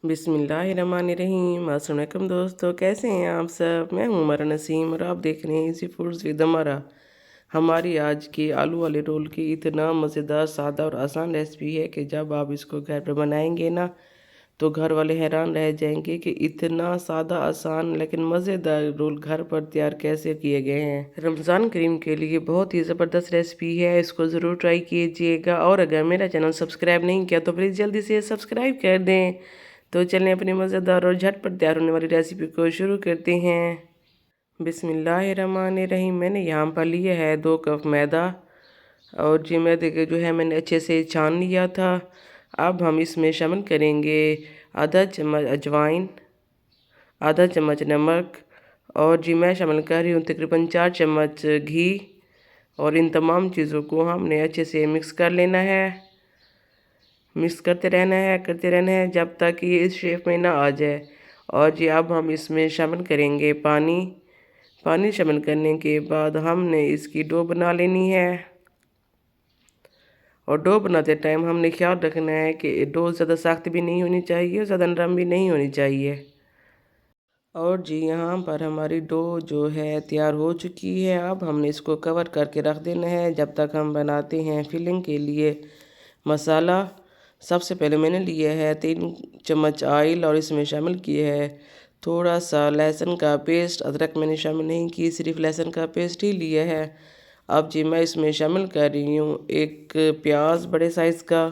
बिस्मिल्लाहिर्रहमानिर्रहीम। अस्सलाम वालेकुम दोस्तों, कैसे हैं आप सब। मैं हूं उमर नसीम और आप देख रहे हैं इजी फूड्स विद अमारा। हमारी आज की आलू वाले रोल की इतना मज़ेदार, सादा और आसान रेसिपी है कि जब आप इसको घर पर बनाएंगे ना तो घर वाले हैरान रह जाएंगे कि इतना सादा, आसान लेकिन मज़ेदार रोल घर पर तैयार कैसे किए गए हैं। रमज़ान करीम के लिए बहुत ही ज़बरदस्त रेसिपी है, इसको ज़रूर ट्राई कीजिएगा। और अगर मेरा चैनल सब्सक्राइब नहीं किया तो प्लीज़ जल्दी से सब्सक्राइब कर दें। तो चलें अपनी मज़ेदार और झटपट तैयार होने वाली रेसिपी को शुरू करते हैं। बिस्मिल्लाहिर्रहमानिर्रहीम। मैंने यहाँ पर लिया है 2 कप मैदा और जी मैदे के जो है मैंने अच्छे से छान लिया था। अब हम इसमें शामिल करेंगे आधा चम्मच अजवाइन, आधा चम्मच नमक और जी मैं शामिल कर रही हूँ तकरीबन 4 चम्मच घी। और इन तमाम चीज़ों को हमने अच्छे से मिक्स कर लेना है। मिक्स करते रहना है जब तक ये इस शेप में ना आ जाए। और जी अब हम इसमें शामिल करेंगे पानी। पानी शामिल करने के बाद हमने इसकी डो बना लेनी है। और डो बनाते टाइम हमने ख्याल रखना है कि डो ज़्यादा सख्त भी नहीं होनी चाहिए, ज़्यादा नरम भी नहीं होनी चाहिए। और जी यहाँ पर हमारी डो जो है तैयार हो चुकी है। अब हमने इसको कवर करके रख देना है जब तक हम बनाते हैं फिलिंग के लिए मसाला। सबसे पहले मैंने लिया है 3 चम्मच ऑयल और इसमें शामिल किया है थोड़ा सा लहसुन का पेस्ट। अदरक मैंने शामिल नहीं की, सिर्फ लहसुन का पेस्ट ही लिया है। अब जी मैं इसमें शामिल कर रही हूँ 1 प्याज बड़े साइज़ का।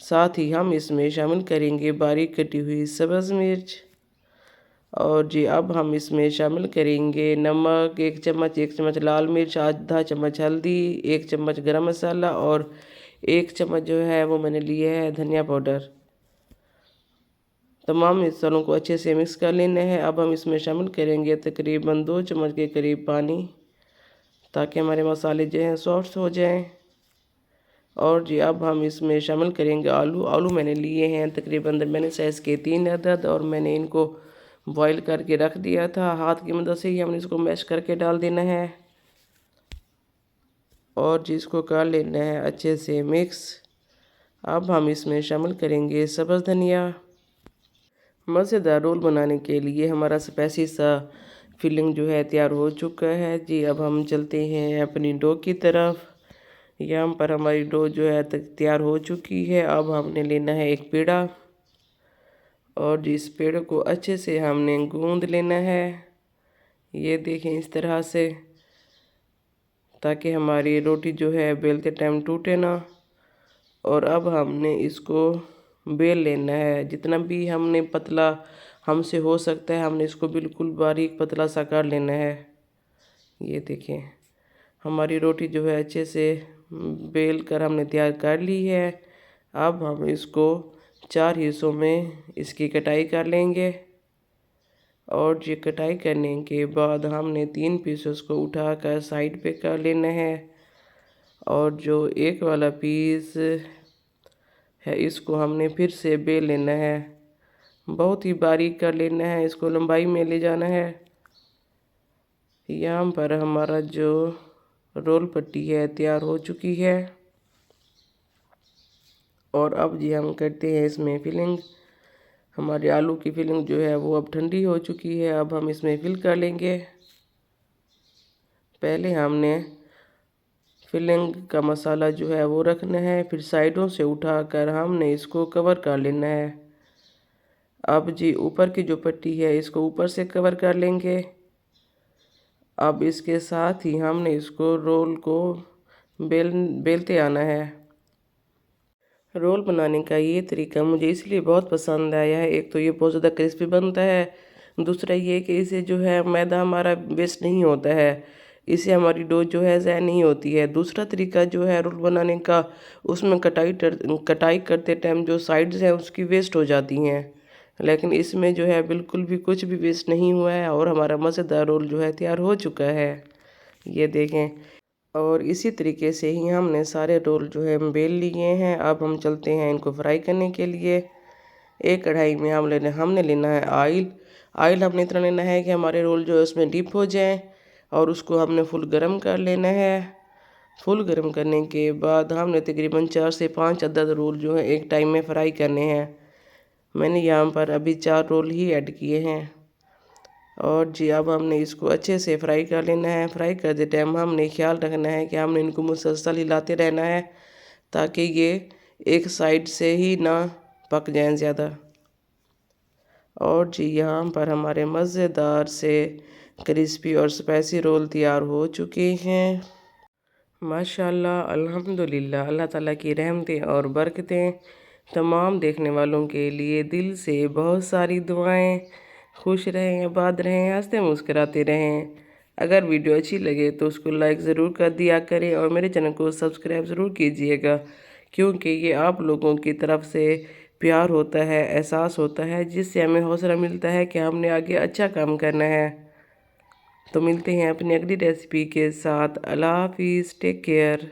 साथ ही हम इसमें शामिल करेंगे बारीक कटी हुई सब्ज़ मिर्च। और जी अब हम इसमें शामिल करेंगे नमक 1 चम्मच लाल मिर्च, आधा चम्मच हल्दी, 1 चम्मच गरम मसाला और 1 चम्मच जो है वो मैंने लिया है धनिया पाउडर। तमाम मसालों को अच्छे से मिक्स कर लेना है। अब हम इसमें शामिल करेंगे तकरीबन 2 चम्मच के करीब पानी, ताकि हमारे मसाले जो हैं सॉफ्ट हो जाएं। और जी अब हम इसमें शामिल करेंगे आलू। आलू मैंने लिए हैं तकरीबन दरमियाने साइज़ के 3 अदद और मैंने इनको बॉईल करके रख दिया था। हाथ की मदद से ही हमने इसको मैश करके डाल देना है और जिसको कर लेना है अच्छे से मिक्स। अब हम इसमें शामिल करेंगे सब्ज़ धनिया। मज़ेदार रोल बनाने के लिए हमारा स्पाइसी सा फिलिंग जो है तैयार हो चुका है। जी अब हम चलते हैं अपनी डो की तरफ। यहाँ पर हमारी डो जो है तैयार हो चुकी है। अब हमने लेना है एक पेड़ा और इस पेड़े को अच्छे से हमने गूंद लेना है। ये देखें इस तरह से, ताकि हमारी रोटी जो है बेलते टाइम टूटे ना। और अब हमने इसको बेल लेना है, जितना भी हमने पतला हमसे हो सकता है हमने इसको बिल्कुल बारीक पतला सा कर लेना है। ये देखें हमारी रोटी जो है अच्छे से बेल कर हमने तैयार कर ली है। अब हम इसको 4 हिस्सों में इसकी कटाई कर लेंगे। और ये कटाई करने के बाद हमने 3 पीसेस को उठाकर साइड पे कर लेना है। और जो एक वाला पीस है इसको हमने फिर से बेल लेना है, बहुत ही बारीक कर लेना है, इसको लंबाई में ले जाना है। यहाँ पर हमारा जो रोल पट्टी है तैयार हो चुकी है। और अब जी हम करते हैं इसमें फिलिंग। हमारे आलू की फिलिंग जो है वो अब ठंडी हो चुकी है। अब हम इसमें फिल कर लेंगे। पहले हमने फिलिंग का मसाला जो है वो रखना है, फिर साइडों से उठाकर हमने इसको कवर कर लेना है। अब जी ऊपर की जो पट्टी है इसको ऊपर से कवर कर लेंगे। अब इसके साथ ही हमने इसको रोल को बेलते आना है। रोल बनाने का ये तरीका मुझे इसलिए बहुत पसंद आया है, एक तो ये बहुत ज़्यादा क्रिस्पी बनता है, दूसरा ये कि इसे जो है मैदा हमारा वेस्ट नहीं होता है, इससे हमारी डो जो है ज़ाया नहीं होती है। दूसरा तरीका जो है रोल बनाने का, उसमें कटाई करते टाइम जो साइड्स हैं उसकी वेस्ट हो जाती हैं, लेकिन इसमें जो है बिल्कुल भी कुछ भी वेस्ट नहीं हुआ है और हमारा मज़ेदार रोल जो है तैयार हो चुका है। ये देखें। और इसी तरीके से ही हमने सारे रोल जो है बेल लिए हैं। अब हम चलते हैं इनको फ्राई करने के लिए। एक कढ़ाई में हमने लेना है ऑयल। ऑयल हमने इतना लेना है कि हमारे रोल जो है उसमें डिप हो जाए और उसको हमने फुल गरम कर लेना है। फुल गरम करने के बाद हमने तकरीबन 4 से 5 अदद रोल जो है एक टाइम में फ्राई करने हैं। मैंने यहाँ पर अभी 4 रोल ही ऐड किए हैं। और जी अब हमने इसको अच्छे से फ्राई कर लेना है। फ्राई करते टाइम हमने ख्याल रखना है कि हमने इनको मुसलसल हिलाते रहना है ताकि ये एक साइड से ही ना पक जाएं ज़्यादा। और जी यहाँ पर हमारे मज़ेदार से क्रिस्पी और स्पाइसी रोल तैयार हो चुके हैं। माशाल्लाह, अल्हम्दुलिल्लाह। अल्लाह ताला की रहमतें और बरकतें तमाम देखने वालों के लिए दिल से बहुत सारी दुआएं। खुश रहें, आबाद रहें, हंसते मुस्कराते रहें। अगर वीडियो अच्छी लगे तो उसको लाइक ज़रूर कर दिया करें और मेरे चैनल को सब्सक्राइब ज़रूर कीजिएगा, क्योंकि ये आप लोगों की तरफ से प्यार होता है, एहसास होता है, जिससे हमें हौसला मिलता है कि हमने आगे अच्छा काम करना है। तो मिलते हैं अपनी अगली रेसिपी के साथ। अल्लाह हाफिज़, टेक केयर।